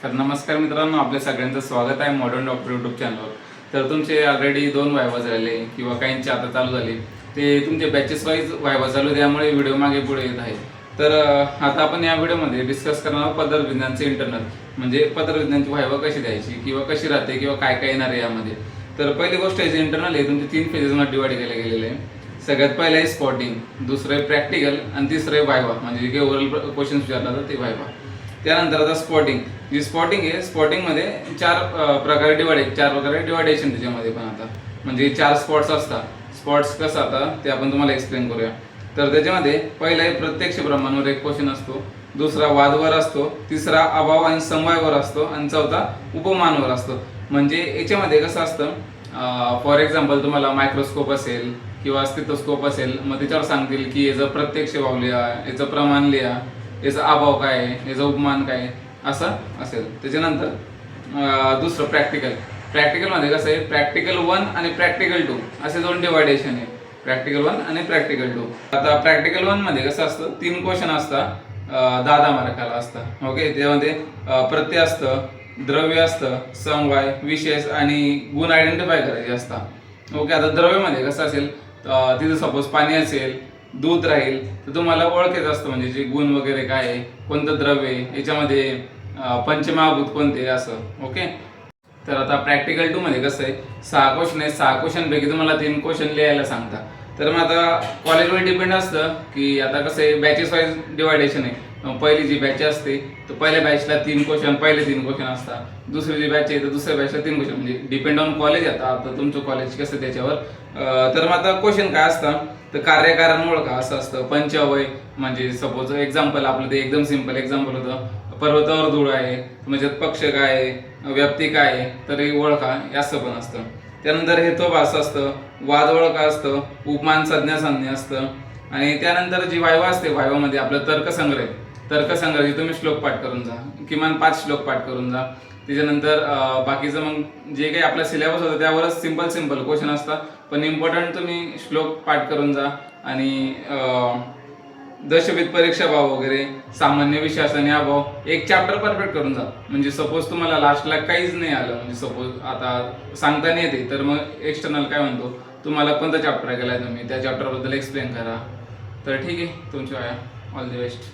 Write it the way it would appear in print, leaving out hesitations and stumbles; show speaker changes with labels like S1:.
S1: तर नमस्कार मित्रांनो, आपल्या सगळ्यांचं स्वागत आहे मॉडर्न डॉक्टर यूट्यूब चॅनलवर. तर तुमचे ऑलरेडी 2 व्हायवा झाले किंवा काहींचे आता चालू झाले, ते तुमचे बॅचेस वाईज व्हायवा चालू, त्यामुळे व्हिडिओ मागे पुढे येत आहे. तर आता आपण या व्हिडिओमध्ये डिस्कस करणार आहोत पदार्थविज्ञानचे इंटरनल, म्हणजे पदार्थविज्ञानची व्हायवा कशी द्यायची किंवा कशी राहते किंवा काय काय येणार आहे यामध्ये. तर पहिली गोष्ट आहे, इंटरनल आहे तुमचे 3 फेजेसमध्ये डिवाइड केले गेलेले आहे. सगळ्यात पहिलं आहे स्पॉटिंग, दुसरं आहे प्रॅक्टिकल आणि तिसरं आहे व्हायवा, म्हणजे जे ओरल क्वेश्चन विचारला तर ते व्हायवा. त्यानंतर आता स्पॉटिंग, जी स्पॉटिंग आहे, स्पॉटिंगमध्ये 4 प्रकारे डिवायडेशन त्याच्यामध्ये पण आता, म्हणजे 4 स्पॉट्स असतात. स्पॉट्स कसं आता ते आपण तुम्हाला एक्सप्लेन करूया. तर त्याच्यामध्ये पहिला आहे प्रत्यक्ष प्रमाणावर एक क्वेश्चन असतो, दुसरा वादवर असतो, तिसरा अभाव आणि समवायवर असतो आणि चौथा उपमानवर असतो. म्हणजे याच्यामध्ये कसं असतं, फॉर एक्झाम्पल तुम्हाला मायक्रोस्कोप असेल किंवा स्टेथोस्कोप असेल, मग त्याच्यावर सांगतील की याचं प्रत्यक्ष भाव लिहा, याचं प्रमाण लिहा, याचा अभाव काय आहे, याचा उपमान काय आहे, असं असेल. त्याच्यानंतर दुसरं प्रॅक्टिकलमध्ये कसं आहे, प्रॅक्टिकल 1 आणि प्रॅक्टिकल 2 असे 2 डिवायडेशन आहे, प्रॅक्टिकल 1 आणि प्रॅक्टिकल 2. आता प्रॅक्टिकल 1 मध्ये कसं असतं, 3 क्वेश्चन असतात, 10 मार्काला असतात. ओके, त्यामध्ये प्रत्यय असतं, द्रव्य असतं, समवाय, विशेष आणि गुण आयडेंटिफाय करायचे असतात. ओके, आता द्रव्यमध्ये कसं असेल, तिथं सपोज पाणी असेल, दूध राहील, तर तुम्हाला ओळखायचं असतं म्हणजे जे गुण वगैरे काय आहे, कोणतं द्रव्य आहे, याच्यामध्ये पंचमहाभूत कोणते, असं. ओके, तर आता प्रॅक्टिकल 2 मध्ये कसं आहे, 6 क्वेश्चन आहे, 6 क्वेश्चनपैकी तुम्हाला 3 क्वेश्चन लिहायला सांगता. तर मग आता कॉलेजवर डिपेंड असतं की आता कसं आहे, बॅचेस वाईज डिवायडेशन आहे. पहिली जी बॅच असते तर पहिल्या बॅचला 3 क्वेश्चन, पहिले 3 क्वेश्चन असतात. दुसरी जी बॅच आहे तर दुसऱ्या बॅचला 3 क्वेश्चन, म्हणजे डिपेंड ऑन कॉलेज. आता तुमचं कॉलेज कसं त्याच्यावर. तर मग आता क्वेश्चन काय असतं, तर कार्यकारण ओळखा असं असतं. पंचअवय, म्हणजे सपोज एक्झाम्पल आपलं ते एकदम सिंपल एक्झाम्पल होतं, पर्वतावर धूळ आहे म्हणजे पक्ष काय आहे, व्याप्ती काय आहे, तर हे ओळखा, असं पण असतं. त्यानंतर हेतुभास असतं, वाद ओळखा असतं, उपमान संज्ञा संज्ञा असतं. आणि त्यानंतर जी व्हायवा असते, व्हायवामध्ये आपलं तर्कसंग्रह तुम्ही श्लोक पाठ करून जा, किमान 5 श्लोक पाठ करून जा. त्याच्यानंतर बाकीचं मग जे काही आपला सिलेबस होतं त्यावरच सिंपल क्वेश्चन असतात, पण इम्पॉर्टंट तुम्ही श्लोक पाठ करून जा. आणि दशविध परीक्षा भाव वगैरे, सामान्य विश्वास आणि अभाव एक चॅप्टर परफेक्ट करून जा. म्हणजे सपोज तुम्हाला लास्टला काहीच नाही आलं, म्हणजे सपोज आता सांगता नाही येते, तर मग एक्सटर्नल काय म्हणतो, तुम्हाला कोणता चॅप्टर केलाय तुम्ही त्या चॅप्टरबद्दल एक्सप्लेन करा. तर ठीक आहे, तुमची ऑल द बेस्ट.